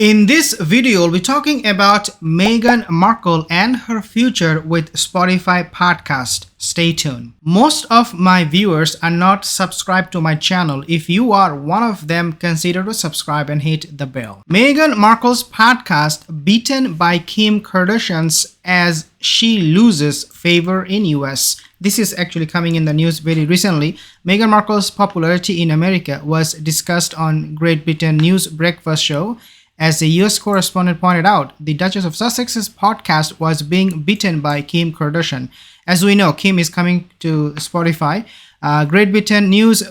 In this video, we'll be talking about Meghan Markle and her future with Spotify podcast. Stay tuned. Most of my viewers are not subscribed to my channel. If you are one of them, consider to subscribe and hit the bell. Meghan Markle's podcast beaten by Kim Kardashian's as she loses favor in US. This is actually coming in the news very recently. Meghan Markle's popularity in America was discussed on Great Britain News Breakfast Show. As the US correspondent pointed out, the Duchess of Sussex's podcast was being beaten by Kim Kardashian. As we know, Kim is coming to Spotify. Great Britain News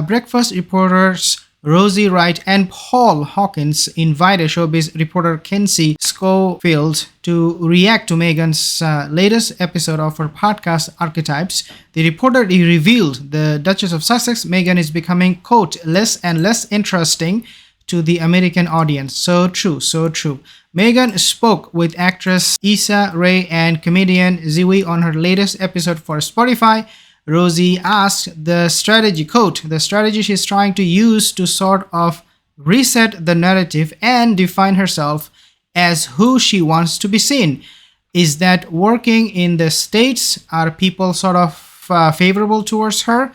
Breakfast reporters Rosie Wright and Paul Hawkins invited showbiz reporter Kinsey Schofield to react to Meghan's latest episode of her podcast, Archetypes. The reporter revealed the Duchess of Sussex, Meghan, is becoming, quote, less and less interesting to the American audience. So true, so true. Meghan spoke with actress Issa Rae and comedian Ziwi on her latest episode for Spotify. Rosie asked the strategy, quote, the strategy she's trying to use to sort of reset the narrative and define herself as who she wants to be seen. Is that working in the States? Are people sort of favorable towards her?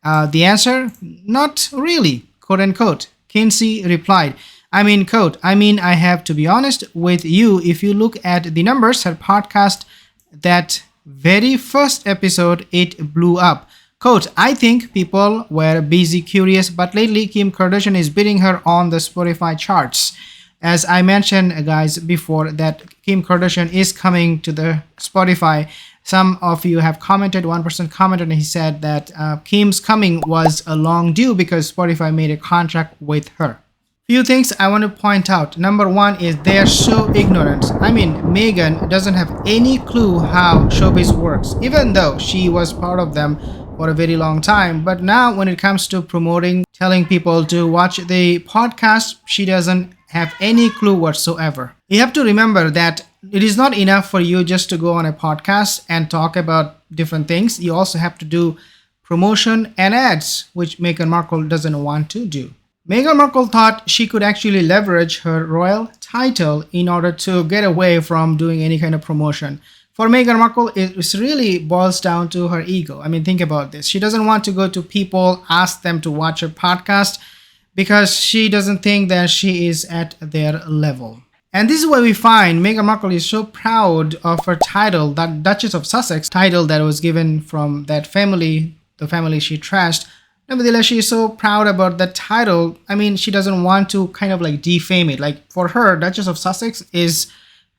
The answer, not really, quote unquote. Kinsey replied, quote, I have to be honest with you. If you look at the numbers, her podcast, that very first episode, it blew up. Quote, I think people were busy curious, but lately Kim Kardashian is beating her on the Spotify charts. As I mentioned, guys, before that Kim Kardashian is coming to the Spotify. Some of you have commented, one person commented, and he said that Kim's coming was a long due because Spotify made a contract with her. Few things I want to point out. Number one is they are so ignorant. Meghan doesn't have any clue how showbiz works, even though she was part of them for a very long time. But now when it comes to promoting, telling people to watch the podcast, she doesn't have any clue whatsoever. You have to remember that it is not enough for you just to go on a podcast and talk about different things. You also have to do promotion and ads, which Meghan Markle doesn't want to do. Meghan Markle thought she could actually leverage her royal title in order to get away from doing any kind of promotion. For Meghan Markle, it really boils down to her ego. Think about this. She doesn't want to go to people, ask them to watch her podcast because she doesn't think that she is at their level. And this is why we find Meghan Markle is so proud of her title, that Duchess of Sussex title that was given from that family, the family she trashed. Nevertheless, she is so proud about that title. She doesn't want to kind of like defame it. Like for her, Duchess of Sussex is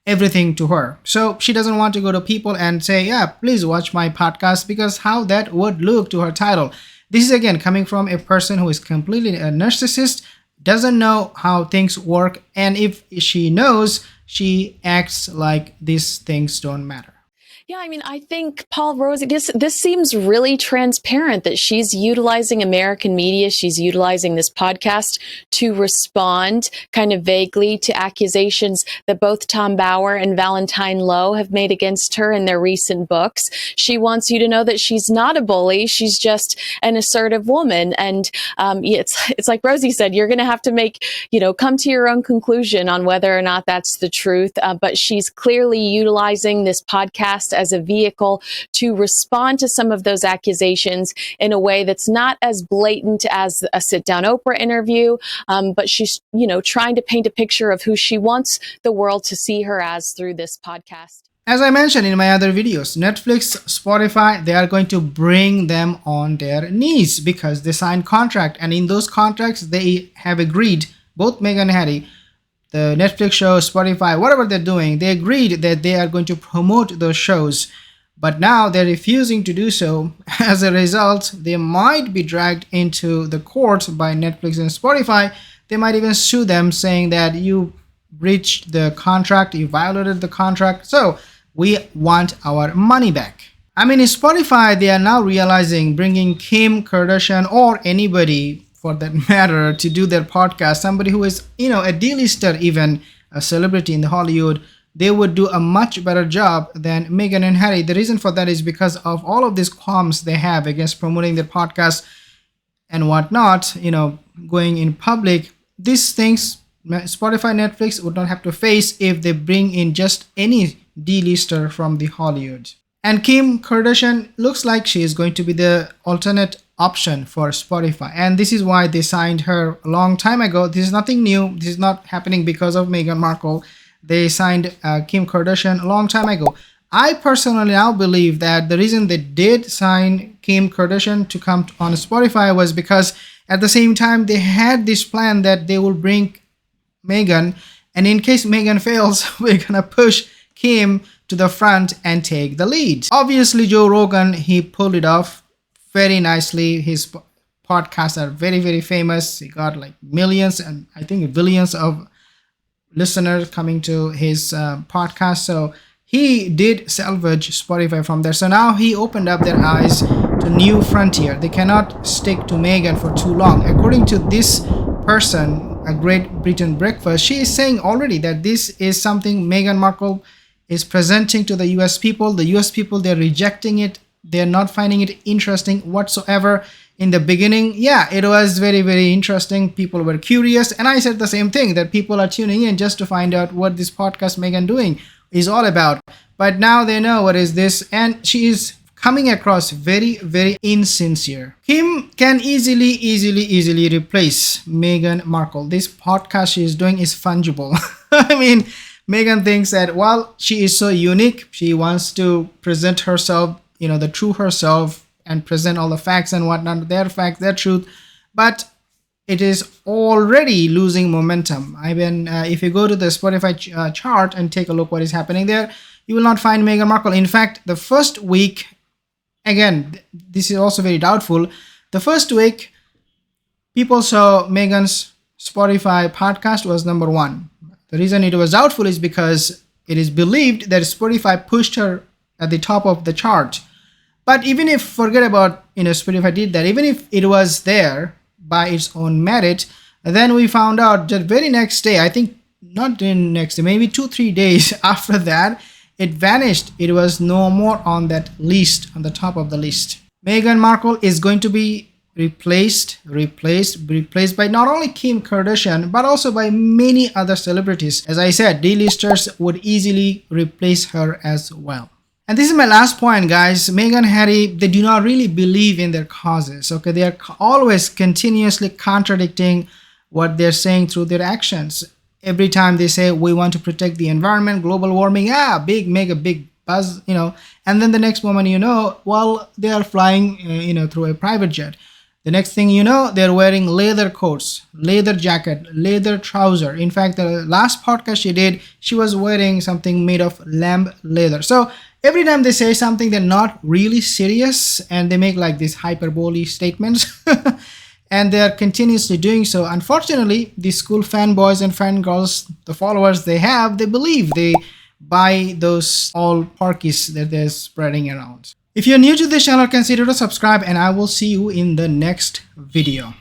everything to her. So she doesn't want to go to people and say, yeah, please watch my podcast, because how that would look to her title. This is again coming from a person who is completely a narcissist, doesn't know how things work, and if she knows, she acts like these things don't matter. Yeah, I think, Paul, Rosie, this seems really transparent that she's utilizing American media. She's utilizing this podcast to respond kind of vaguely to accusations that both Tom Bauer and Valentine Lowe have made against her in their recent books. She wants you to know that she's not a bully. She's just an assertive woman. And it's like Rosie said, you're going to have to come to your own conclusion on whether or not that's the truth. But she's clearly utilizing this podcast as a vehicle to respond to some of those accusations in a way that's not as blatant as a sit-down Oprah interview, but she's, trying to paint a picture of who she wants the world to see her as through this podcast. As I mentioned in my other videos, Netflix, Spotify, they are going to bring them on their knees because they signed contract, and in those contracts they have agreed, both Meghan and Harry, the Netflix show, Spotify, whatever they're doing, they agreed that they are going to promote those shows. But now they're refusing to do so. As a result, they might be dragged into the court by Netflix and Spotify. They might even sue them, saying that you breached the contract, you violated the contract, so we want our money back. In Spotify, they are now realizing bringing Kim Kardashian or anybody for that matter to do their podcast, somebody who is, a D-lister, even a celebrity in the Hollywood, they would do a much better job than Meghan and Harry. The reason for that is because of all of these qualms they have against promoting their podcast and whatnot, going in public. These things Spotify, Netflix would not have to face if they bring in just any D-lister from the Hollywood. And Kim Kardashian looks like she is going to be the alternate option for Spotify. And this is why they signed her a long time ago. This is nothing new. This is not happening because of Meghan Markle. They signed Kim Kardashian a long time ago. I personally now believe that the reason they did sign Kim Kardashian to come on Spotify was because at the same time they had this plan that they will bring Meghan, and in case Meghan fails, we're gonna push Kim to the front and take the lead. Obviously, Joe Rogan, he pulled it off very nicely. His podcasts are very, very famous. He got like millions and I think billions of listeners coming to his podcast. So he did salvage Spotify from there. So now he opened up their eyes to new frontier. They cannot stick to Meghan for too long. According to this person, a Great Britain Breakfast, she is saying already that this is something Meghan Markle is presenting to the US people. The US people, they're rejecting it. They're not finding it interesting whatsoever. In the beginning, yeah, it was very, very interesting. People were curious. And I said the same thing, that people are tuning in just to find out what this podcast Meghan doing is all about. But now they know what is this. And she is coming across very, very insincere. Kim can easily replace Meghan Markle. This podcast she is doing is fungible. I mean, Meghan thinks that, well, she is so unique. She wants to present herself, the true herself, and present all the facts and whatnot, their facts, their truth. But it is already losing momentum. If you go to the Spotify chart and take a look what is happening there, you will not find Meghan Markle. In fact, the first week, again, this is also very doubtful. The first week, people saw Meghan's Spotify podcast was number 1. The reason it was doubtful is because it is believed that Spotify pushed her at the top of the chart. But even if, forget about, Spotify did that, even if it was there by its own merit, then we found out that very next day, I think not the next day, maybe 2-3 days after that, it vanished. It was no more on that list, on the top of the list. Meghan Markle is going to be replaced by not only Kim Kardashian, but also by many other celebrities. As I said, D-listers would easily replace her as well. And this is my last point, guys. Meghan and Harry, they do not really believe in their causes. Okay, they are always continuously contradicting what they're saying through their actions. Every time they say, we want to protect the environment, global warming, make a big buzz, and then the next moment, they are flying, through a private jet. The next thing you know, they're wearing leather coats, leather jacket, leather trouser. In fact, the last podcast she did, she was wearing something made of lamb leather. So every time they say something, they're not really serious and they make like these hyperbole statements. And they're continuously doing so. Unfortunately, the school fanboys and fangirls, the followers they have, they believe, they buy those all porkies that they're spreading around. If you're new to this channel, consider to subscribe and I will see you in the next video.